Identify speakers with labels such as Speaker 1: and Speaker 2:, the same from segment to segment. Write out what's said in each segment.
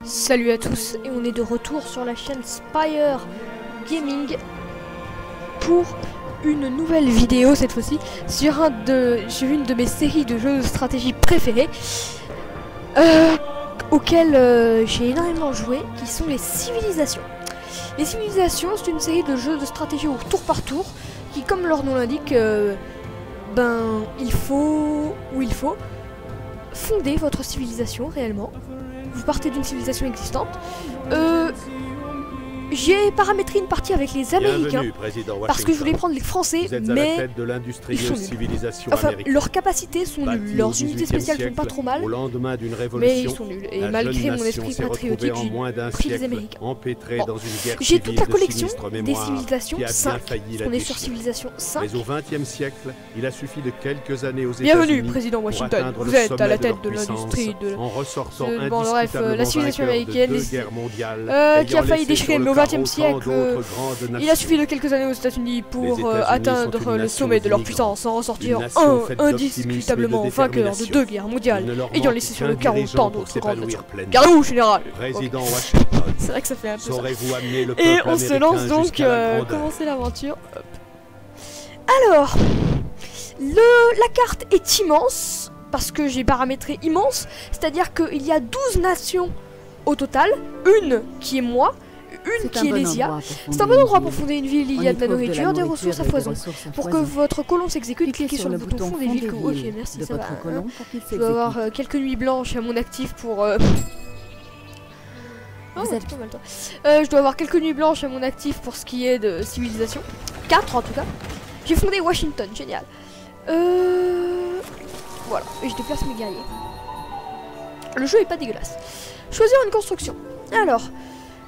Speaker 1: Salut à tous, et on est de retour sur la chaîne Spire Gaming pour une nouvelle vidéo cette fois-ci sur une de mes séries de jeux de stratégie préférées auxquels j'ai énormément joué, qui sont les Civilisations. Les Civilisations, c'est une série de jeux de stratégie au tour par tour qui, comme leur nom l'indique, il faut fonder votre civilisation réellement. Vous partez d'une civilisation existante. J'ai paramétré une partie avec les Américains parce que je voulais prendre les Français, mais ils sont nuls. Enfin, leurs capacités sont nulles, leurs unités spéciales sont pas trop mal, mais ils sont nuls. Et malgré mon esprit patriotique, j'ai pris les Américains. Bon. J'ai toute la collection des civilisations 5. On est sur civilisation 5.
Speaker 2: Mais au XXe siècle, il a suffi de quelques années aux États-Unis.
Speaker 1: Bienvenue, président Washington. Vous êtes à la tête de l'industrie de.
Speaker 2: En ressortant
Speaker 1: Bon, bref, la civilisation américaine qui a failli déchirer le XXe siècle. Il a suffi de quelques années aux États-Unis pour atteindre le sommet de leur puissance en ressortir indiscutablement vainqueur de 2 guerres mondiales, ayant laissé sur le carreau tant d'autres grandes nations. Gardez-vous, général.
Speaker 2: Président Washington.
Speaker 1: C'est vrai que ça fait un peu ça.
Speaker 2: Le
Speaker 1: Et on se lance donc commencer l'aventure. Alors, la carte est immense parce que j'ai paramétré immense, c'est-à-dire qu'il y a 12 nations au total, une qui est moi, une qui est Lésia. C'est un bon endroit pour fonder une ville, il y a de la nourriture, des ressources à foison. Pour que votre colon s'exécute, cliquez sur le bouton fonder ville. Ok, merci, ça va. Je dois avoir quelques nuits blanches à mon actif pour... je dois avoir quelques nuits blanches à mon actif pour ce qui est de civilisation. 4 en tout cas. J'ai fondé Washington, génial. Voilà, et je déplace mes guerriers. Le jeu est pas dégueulasse. Choisir une construction. Alors...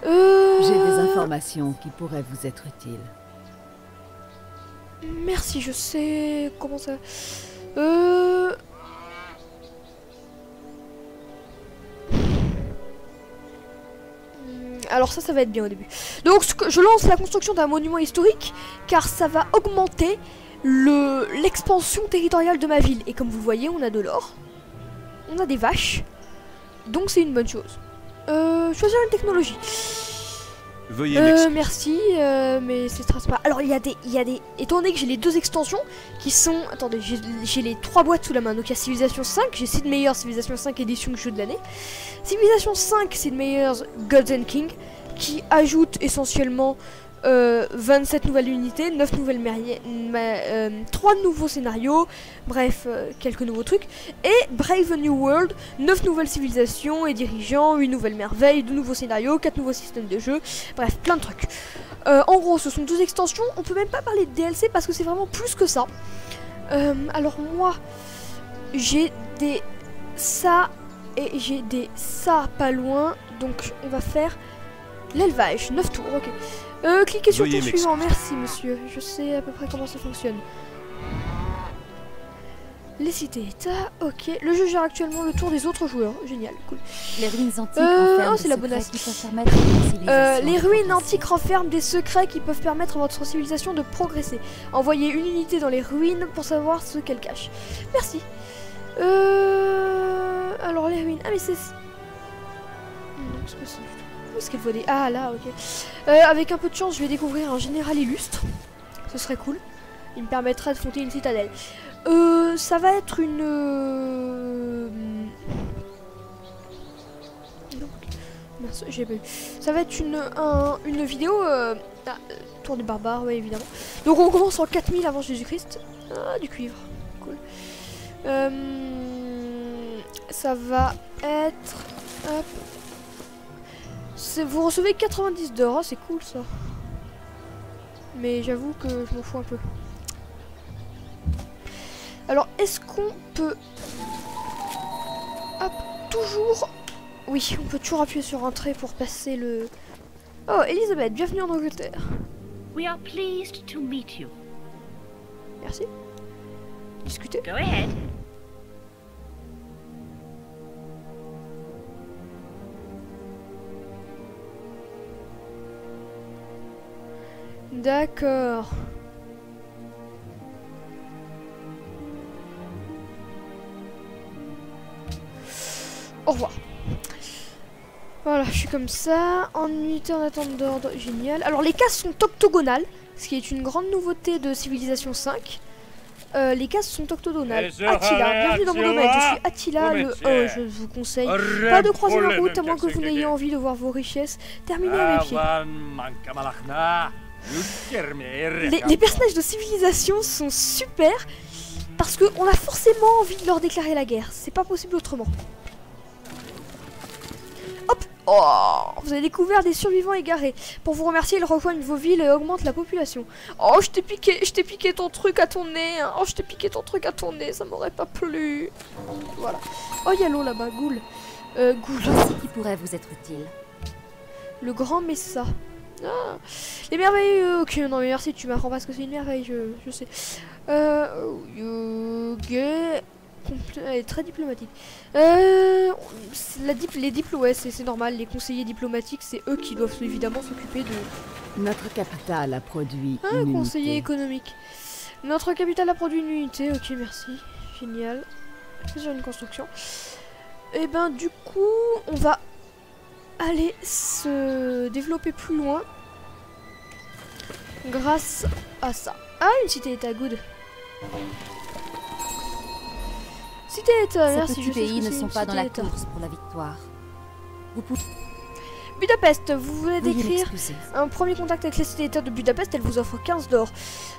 Speaker 3: J'ai des informations qui pourraient vous être utiles.
Speaker 1: Merci, je sais comment ça... Alors ça va être bien au début. Donc je lance la construction d'un monument historique, car ça va augmenter l'expansion territoriale de ma ville. Et comme vous le voyez, on a de l'or, on a des vaches, donc c'est une bonne chose. Choisir une technologie.
Speaker 2: Veuillez m'excuser.
Speaker 1: Merci, mais c'est très pas. Alors il y a des, étant donné que j'ai les 2 extensions qui sont, attendez, j'ai les 3 boîtes sous la main. Donc il y a Civilisation 5, j'ai Sid Meier's Civilisation 5 édition jeu de l'année. Civilisation 5, Sid Meier's Gods and King, qui ajoute essentiellement 27 nouvelles unités, 9 nouvelles 3 nouveaux scénarios, bref, quelques nouveaux trucs. Et Brave New World, 9 nouvelles civilisations et dirigeants, 8 nouvelles merveilles, 2 nouveaux scénarios, 4 nouveaux systèmes de jeu, bref, plein de trucs. En gros, ce sont 2 extensions, on peut même pas parler de DLC parce que c'est vraiment plus que ça. Alors moi, j'ai des ça et j'ai des ça pas loin, donc on va faire l'élevage, 9 tours, ok. Cliquez sur tour suivant, merci monsieur. Je sais à peu près comment ça fonctionne. Les cités-états, ok. Le jeu gère actuellement le tour des autres joueurs. Génial, cool.
Speaker 3: Les ruines antiques renferment
Speaker 1: c'est la bonasse. Les ruines antiques renferment des secrets qui peuvent permettre à votre civilisation de progresser. Envoyez une unité dans les ruines pour savoir ce qu'elles cachent. Merci. Alors les ruines. Ah mais c'est... Non, c'est possible. Où est-ce qu'elle faut des... Ah là, ok. Avec un peu de chance, je vais découvrir un général illustre. Ce serait cool. Il me permettra de fonder une citadelle. Ça va être une... Mince, j'ai pas eu. Ça va être une vidéo... Tour des barbares, ouais, évidemment. Donc on commence en 4000 avant Jésus-Christ. Ah, du cuivre. Cool. Ça va être... Hop. Vous recevez 90 d'or, oh, c'est cool ça. Mais j'avoue que je m'en fous un peu. Alors, est-ce qu'on peut... Hop, toujours... Oui, on peut toujours appuyer sur entrée pour passer le... Oh, Elisabeth, bienvenue en Angleterre.
Speaker 4: We are pleased to meet you.
Speaker 1: Merci. Discutez.
Speaker 4: Go ahead.
Speaker 1: D'accord. Au revoir. Voilà, je suis comme ça. En unité en attente d'ordre, génial. Alors les cases sont octogonales, ce qui est une grande nouveauté de Civilisation 5. Les cases sont octogonales. Attila, bienvenue dans mon domaine. Je suis Attila le... Oh, je vous conseille pas de croiser la route à moins que vous n'ayez envie de voir vos richesses terminer à mes pieds. Les personnages de Civilisation sont super parce qu'on a forcément envie de leur déclarer la guerre. C'est pas possible autrement. Hop! Oh! Vous avez découvert des survivants égarés. Pour vous remercier, ils rejoignent vos villes et augmentent la population. Oh, je t'ai piqué ton truc à ton nez. Hein. Oh, je t'ai piqué ton truc à ton nez. Ça m'aurait pas plu. Voilà. Oh, il y a l'eau là-bas. Ghoul. Ghoul.
Speaker 3: Qui pourrait vous être utile?
Speaker 1: Le grand Messa. Ah, les merveilles. Ok, non, mais merci. Tu m'apprends pas ce que c'est une merveille. Je sais. Ok. Elle est très diplomatique. Les diplômes, ouais, c'est normal. Les conseillers diplomatiques, c'est eux qui doivent évidemment s'occuper de...
Speaker 3: Notre capitale a produit
Speaker 1: un
Speaker 3: une
Speaker 1: conseiller
Speaker 3: unité.
Speaker 1: économique. Notre capitale a produit une unité. Ok, merci. Génial. Sur une construction. Et ben, du coup, on va aller se développer plus loin grâce à ça. Ah, une cité-état, good. Cité-état, merci.
Speaker 3: Ces petits pays ne sont pas dans la course pour la victoire. Vous pouvez...
Speaker 1: Budapest, vous venez
Speaker 3: Veuillez
Speaker 1: d'écrire
Speaker 3: m'excuser.
Speaker 1: un premier contact avec la cité-état de Budapest, elle vous offre 15 d'or.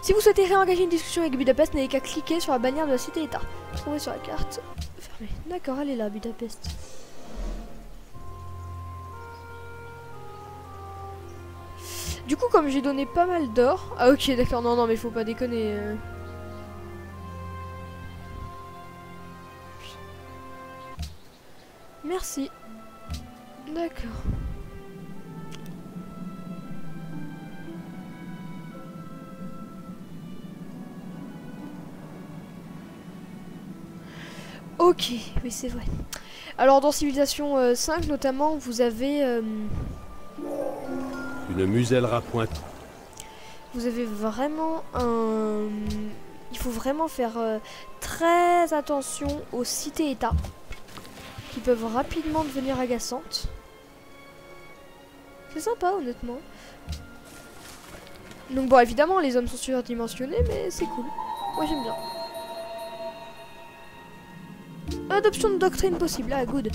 Speaker 1: Si vous souhaitez réengager une discussion avec Budapest, n'avez qu'à cliquer sur la bannière de la cité-état. Trouvez sur la carte. Fermée. D'accord, elle est là, Budapest. Du coup, comme j'ai donné pas mal d'or... Ah ok, d'accord, non, mais faut pas déconner. Merci. D'accord. Ok, oui c'est vrai. Alors dans Civilisation 5 notamment, vous avez...
Speaker 2: Une musellera pointue.
Speaker 1: Vous avez vraiment un... Il faut vraiment faire très attention aux cités-états qui peuvent rapidement devenir agaçantes. C'est sympa honnêtement. Donc bon évidemment les hommes sont surdimensionnés mais c'est cool. Moi j'aime bien. Adoption de doctrine possible, ah good.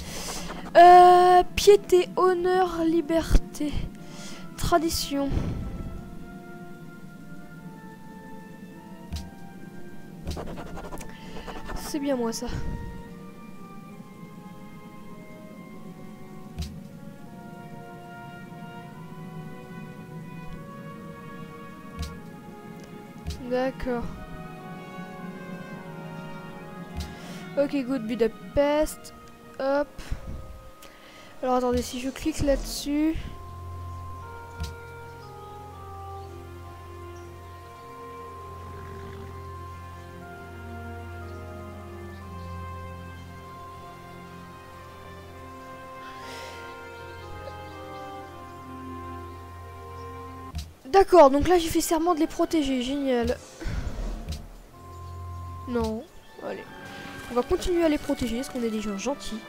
Speaker 1: Piété, honneur, liberté, tradition. C'est bien moi ça. D'accord. Ok, good, Budapest. Hop. Alors attendez, si je clique là-dessus... D'accord, donc là j'ai fait serment de les protéger, génial. Non, allez. On va continuer à les protéger, parce qu'on est des gens gentils.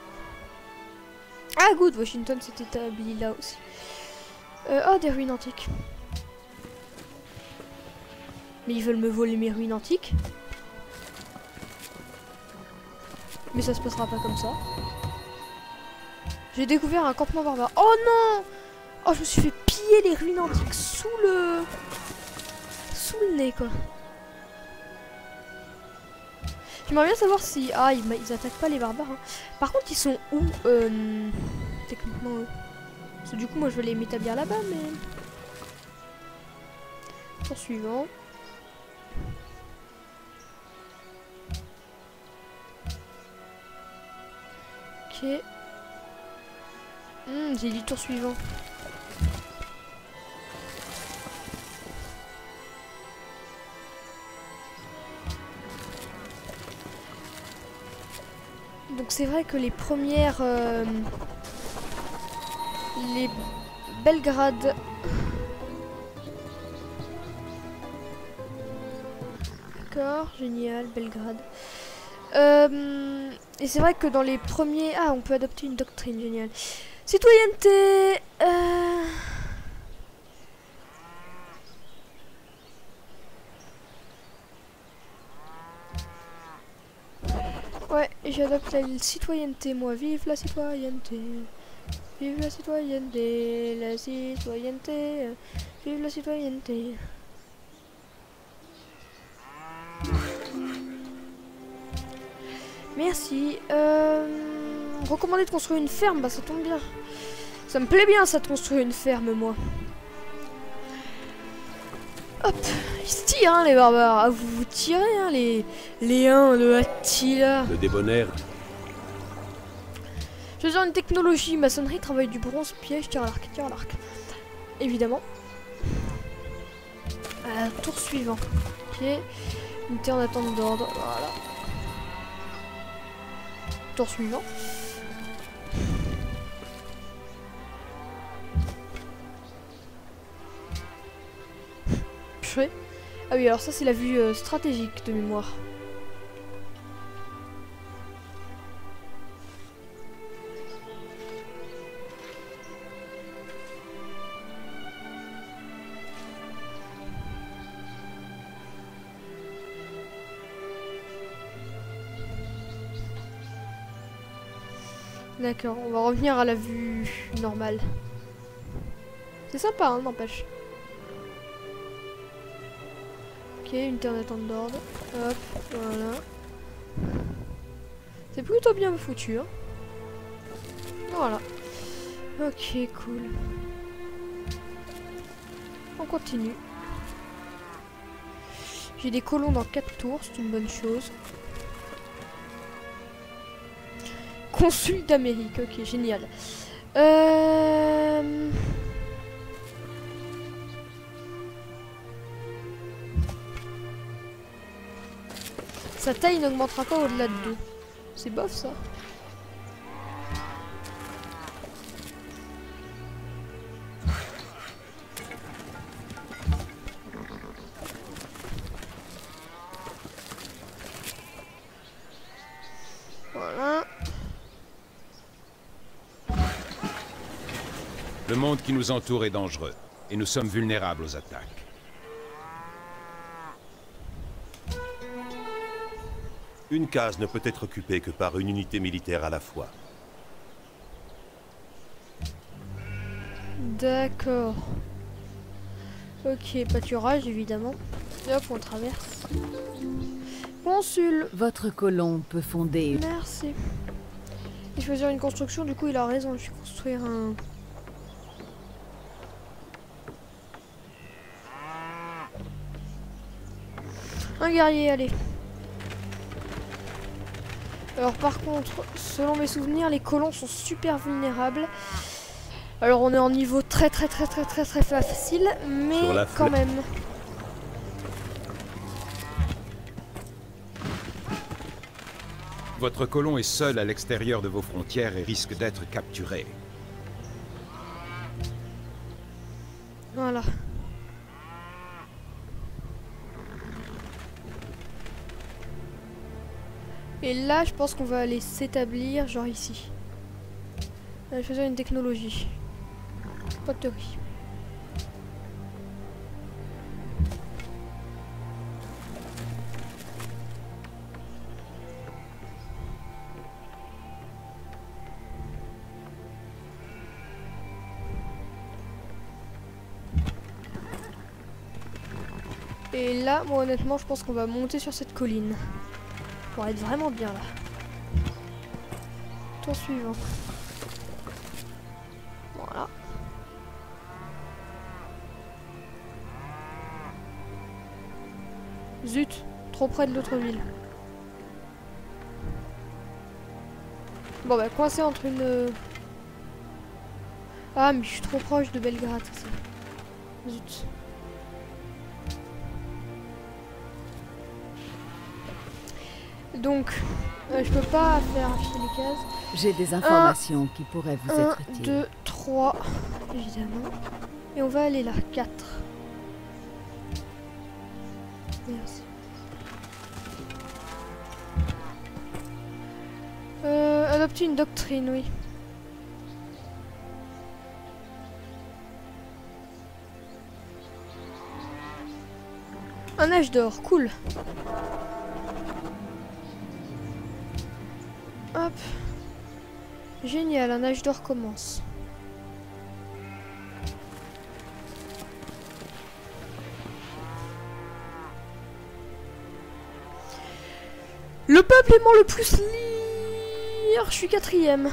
Speaker 1: Ah good, Washington s'est établi là aussi. Oh, des ruines antiques. Mais ils veulent me voler mes ruines antiques. Mais ça se passera pas comme ça. J'ai découvert un campement barbare. Oh non! Oh, je me suis fait piller les ruines antiques sous le nez, quoi. J'aimerais bien savoir si... Ah, ils attaquent pas les barbares. Hein. Par contre, ils sont où techniquement, eux. Parce que du coup, moi, je vais les m'établir là-bas, mais... Tour suivant. Ok. J'ai dit tour suivant. Donc c'est vrai que les premières... les Belgrade... D'accord, génial, Belgrade. Et c'est vrai que dans les premiers... Ah, on peut adopter une doctrine, génial. Citoyenneté. Ouais, j'adopte la citoyenneté, moi. Vive la citoyenneté. Vive la citoyenneté. La citoyenneté. Vive la citoyenneté. Merci. Recommandé de construire une ferme, bah ça tombe bien. Ça me plaît bien ça de construire une ferme, moi. Hop, ils se tirent hein, les barbares. Ah, vous tirez hein, les uns de Attila.
Speaker 2: Le débonnaire.
Speaker 1: Choisir une technologie, maçonnerie, travail du bronze, piège, tir à l'arc, évidemment. Tour suivant. Ok, unité en attente d'ordre, voilà. Tour suivant. Purée. Ah oui, alors ça c'est la vue stratégique de mémoire. D'accord, on va revenir à la vue normale. C'est sympa, hein, n'empêche. Ok, unité en attente d'ordre. Hop, voilà. C'est plutôt bien foutu, hein. Voilà. Ok, cool. On continue. J'ai des colons dans 4 tours, c'est une bonne chose. Consul d'Amérique, ok, génial. Sa taille n'augmentera pas au-delà de 2. C'est bof ça. Voilà.
Speaker 5: Le monde qui nous entoure est dangereux, et nous sommes vulnérables aux attaques.
Speaker 2: Une case ne peut être occupée que par une unité militaire à la fois.
Speaker 1: D'accord. Ok, pâturage évidemment. Et hop, on traverse. Consul.
Speaker 3: Votre colon peut fonder.
Speaker 1: Merci. Et choisir une construction, du coup il a raison, je vais construire un guerrier, allez. Alors par contre, selon mes souvenirs, les colons sont super vulnérables. Alors on est en niveau très facile, mais quand même.
Speaker 5: Votre colon est seul à l'extérieur de vos frontières et risque d'être capturé.
Speaker 1: Voilà. Et là, je pense qu'on va aller s'établir, genre ici. Je vais choisir une technologie. Poterie. Et là, moi honnêtement, je pense qu'on va monter sur cette colline. Pour être vraiment bien là. Tour suivant. Voilà. Zut, trop près de l'autre ville. Bon bah coincé entre une... Ah mais je suis trop proche de Belgrade, ça. Zut. Donc, je peux pas faire afficher les cases.
Speaker 3: J'ai des informations qui pourraient vous être utiles.
Speaker 1: 2, 3, évidemment. Et on va aller là, 4. Merci. Adopter une doctrine, oui. Un âge d'or, cool. Hop. Génial, un âge d'or commence. Le peuplement le plus lire, je suis 4ème.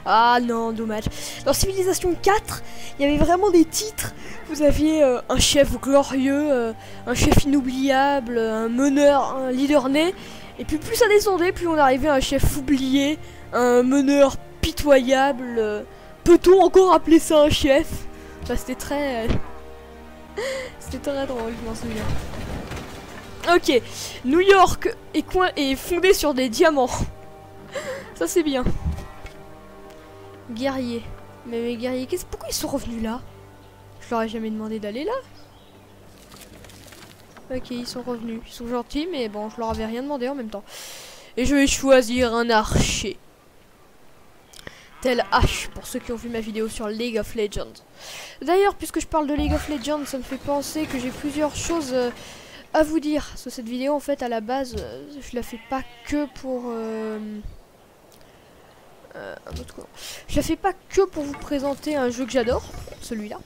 Speaker 1: Ah non, dommage. Dans Civilisation 4, il y avait vraiment des titres. Vous aviez un chef glorieux, un chef inoubliable, un meneur, un leader né. Et puis plus ça descendait, plus on arrivait à un chef oublié, un meneur pitoyable. Peut-on encore appeler ça un chef? Enfin, c'était très... c'était très drôle, je m'en souviens. Ok, New York est fondé sur des diamants. Ça c'est bien. Guerriers. Mais mes guerriers, pourquoi ils sont revenus là? Je leur ai jamais demandé d'aller là. Ok, ils sont revenus. Ils sont gentils, mais bon, je leur avais rien demandé en même temps. Et je vais choisir un archer. Tel H, pour ceux qui ont vu ma vidéo sur League of Legends. D'ailleurs, puisque je parle de League of Legends, ça me fait penser que j'ai plusieurs choses à vous dire. Parce que cette vidéo, en fait, à la base, je la fais pas que pour... je la fais pas que pour vous présenter un jeu que j'adore, celui-là.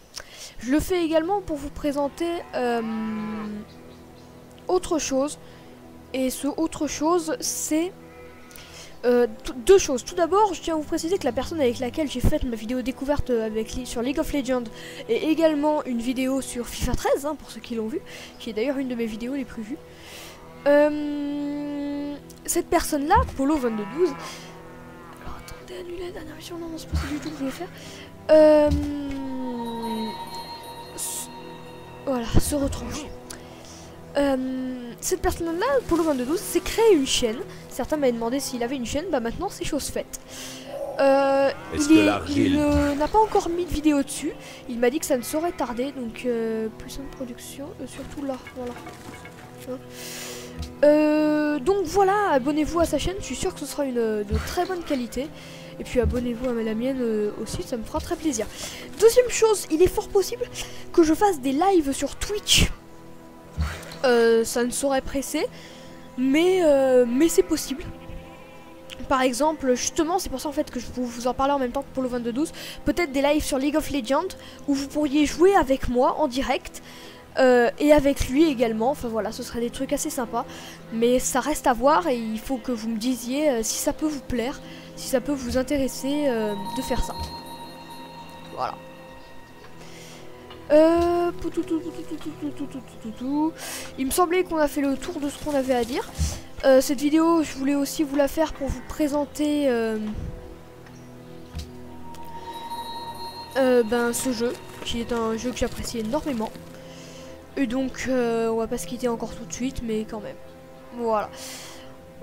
Speaker 1: Je le fais également pour vous présenter autre chose. Et ce autre chose, c'est deux choses. Tout d'abord, je tiens à vous préciser que la personne avec laquelle j'ai fait ma vidéo découverte sur League of Legends et également une vidéo sur FIFA 13, hein, pour ceux qui l'ont vu, qui est d'ailleurs une de mes vidéos les plus vues. Cette personne-là, Polo2212, alors attendez, annuler la dernière mission, non, c'est pas ça du tout que je voulais faire. Voilà, se retrancher. Cette personne-là, Polo2212, s'est créé une chaîne. Certains m'avaient demandé s'il avait une chaîne, bah maintenant c'est chose faite. Il n'a pas encore mis de vidéo dessus. Il m'a dit que ça ne saurait tarder, donc plus de production, surtout là, voilà. Donc voilà, abonnez-vous à sa chaîne, je suis sûr que ce sera de très bonne qualité. Et puis abonnez-vous à la mienne aussi, ça me fera très plaisir. Deuxième chose, il est fort possible que je fasse des lives sur Twitch. Ça ne saurait presser, mais c'est possible. Par exemple, justement, c'est pour ça en fait que je peux vous en parler en même temps que pour le 22-12. Peut-être des lives sur League of Legends où vous pourriez jouer avec moi en direct et avec lui également. Enfin voilà, ce serait des trucs assez sympas. Mais ça reste à voir et il faut que vous me disiez si ça peut vous plaire, si ça peut vous intéresser de faire ça. Voilà. Il me semblait qu'on a fait le tour de ce qu'on avait à dire. Cette vidéo, je voulais aussi vous la faire pour vous présenter ce jeu, qui est un jeu que j'apprécie énormément. Et donc, on va pas se quitter encore tout de suite, mais quand même. Voilà.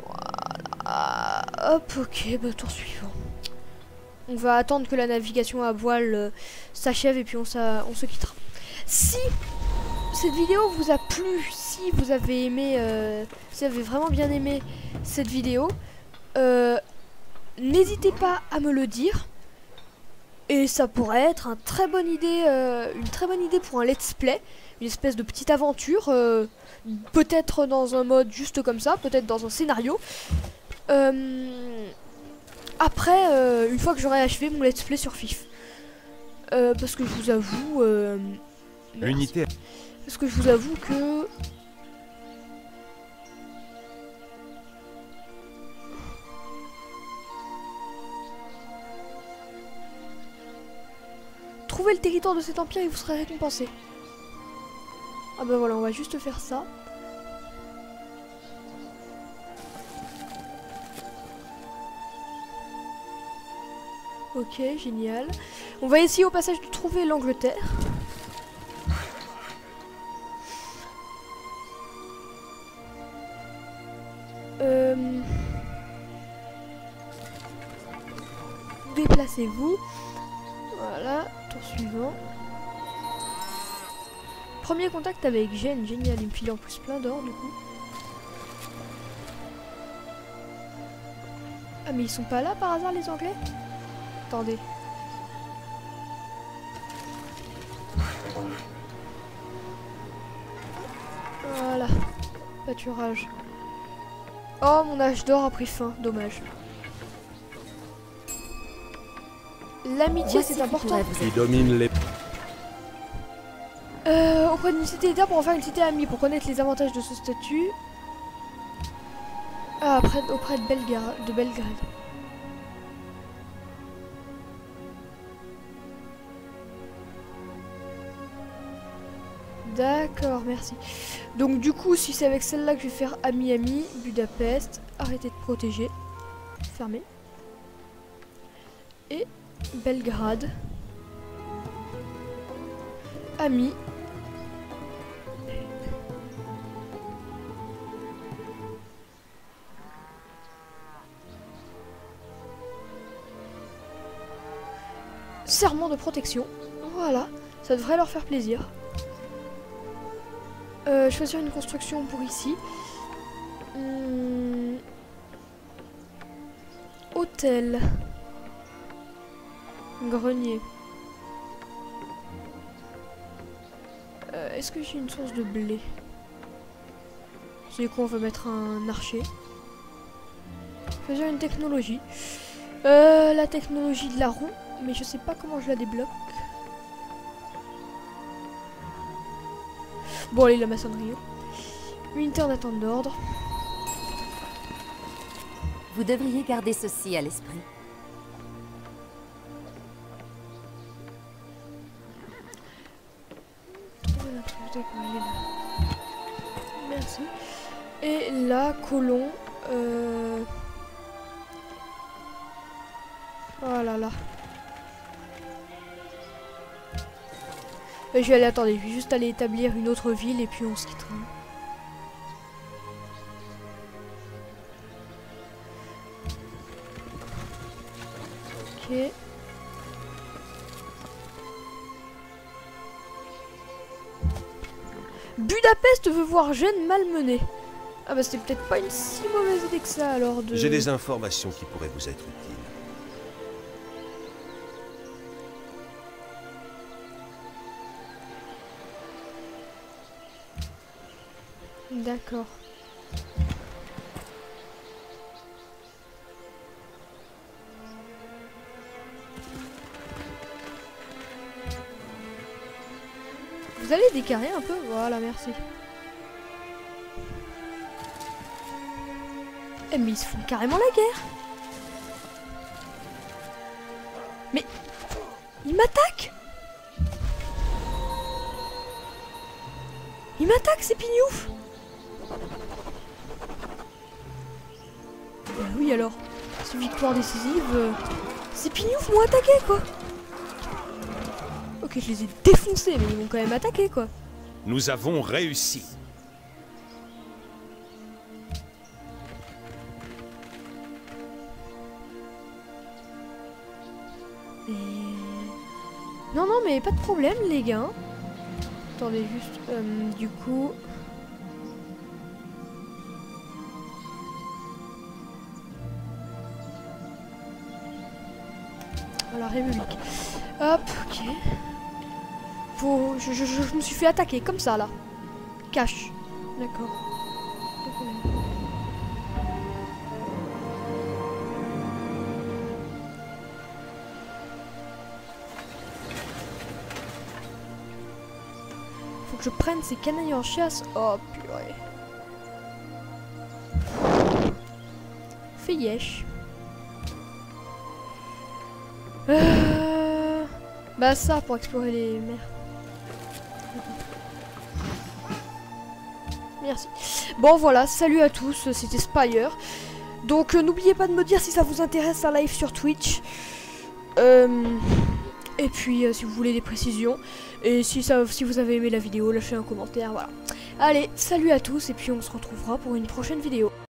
Speaker 1: Voilà. Hop, ok, bah tour suivant. On va attendre que la navigation à voile s'achève et puis on se quittera. Si cette vidéo vous a plu, si vous avez aimé, si vous avez vraiment bien aimé cette vidéo, n'hésitez pas à me le dire. Et ça pourrait être une très bonne idée pour un let's play, une espèce de petite aventure, peut-être dans un mode juste comme ça, peut-être dans un scénario. Après, une fois que j'aurai achevé mon let's play sur FIF. Parce que je vous avoue...
Speaker 5: Unité.
Speaker 1: Parce que je vous avoue que... Trouvez le territoire de cet empire et vous serez récompensé. Ah bah voilà, on va juste faire ça. Ok, génial. On va essayer au passage de trouver l'Angleterre. Déplacez-vous. Voilà, tour suivant. Premier contact avec Gênes, génial, il me file en plus plein d'or du coup. Ah mais ils sont pas là par hasard les Anglais? Attendez. Voilà. Pâturage. Oh, mon âge d'or a pris fin. Dommage. L'amitié, c'est important.
Speaker 2: Qui domine les...
Speaker 1: Auprès d'une cité d'État pour en faire une cité amie, pour connaître les avantages de ce statut. Ah, auprès de Belgrade. D'accord, merci. Donc du coup, si c'est avec celle-là que je vais faire ami-ami, Budapest, arrêtez de protéger, fermé. Et Belgrade, ami. Serment de protection, voilà, ça devrait leur faire plaisir. Choisir une construction pour ici. Hôtel. Grenier. Est-ce que j'ai une source de blé? C'est quoi, on va mettre un archer. Choisir une technologie. La technologie de la roue, mais je sais pas comment je la débloque. Bon, allez, la maçonnerie. Unité en attente d'ordre.
Speaker 6: Vous devriez garder ceci à l'esprit.
Speaker 1: Merci. Et là, colon. Oh là là. Je vais aller, attendez, je vais juste aller établir une autre ville et puis on se quittera. Ok. Budapest veut voir Gênes malmenée. Ah bah c'était peut-être pas une si mauvaise idée que ça alors de...
Speaker 2: J'ai des informations qui pourraient vous être utiles.
Speaker 1: D'accord. Vous allez décarrer un peu? Voilà, merci. Eh mais ils se font carrément la guerre. Mais... ils m'attaquent. Ils m'attaquent, ces pignoufs. Oui alors, c'est victoire décisive. Ces pignoufs m'ont attaqué quoi. Ok, je les ai défoncés, mais ils m'ont quand même attaqué quoi.
Speaker 5: Nous avons réussi.
Speaker 1: Et... non, non, mais pas de problème les gars. Attendez juste, du coup... la République. Hop, ok. Faut... je me suis fait attaquer comme ça là. Cache. D'accord. Faut que je prenne ces canailles en chasse. Oh purée. Fais yesh. Bah ça pour explorer les mers. Merci. Bon voilà, salut à tous, c'était Spire. Donc n'oubliez pas de me dire si ça vous intéresse un live sur Twitch. Et puis si vous voulez des précisions. Et si vous avez aimé la vidéo, lâchez un commentaire, voilà. Allez, salut à tous et puis on se retrouvera pour une prochaine vidéo.